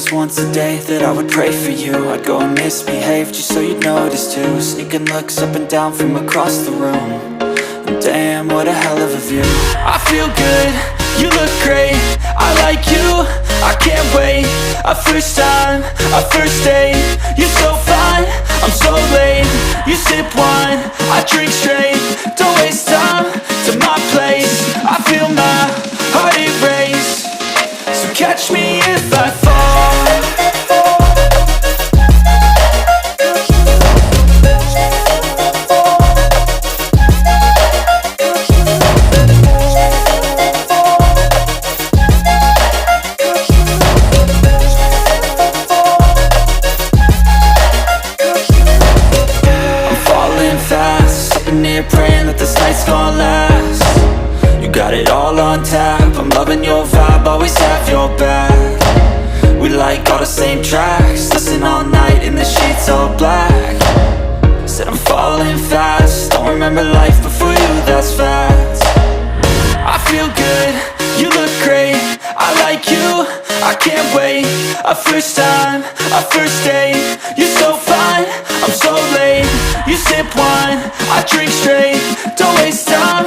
just once a day that I would pray for you. I'd go and misbehave just so you'd notice too. Sneaking looks up and down from across the room. And damn, what a hell of a view. I feel good, you look great, I like you, I can't wait. A first time, a first date, you're so fine, I'm so late. You sip wine, I drink straight, don't waste time to my place. I feel my heart erase, so catch me if I fall. Praying that this night's gonna last. You got it all on tap, I'm loving your vibe, always have your back. We like all the same tracks, listen all night in the sheets all black. Said I'm falling fast, don't remember life before you, that's fact. I feel good, you look great, I like you, I can't wait. A first time, a first date, you're so fine, I'm so late. You sip wine, I drink straight, don't waste time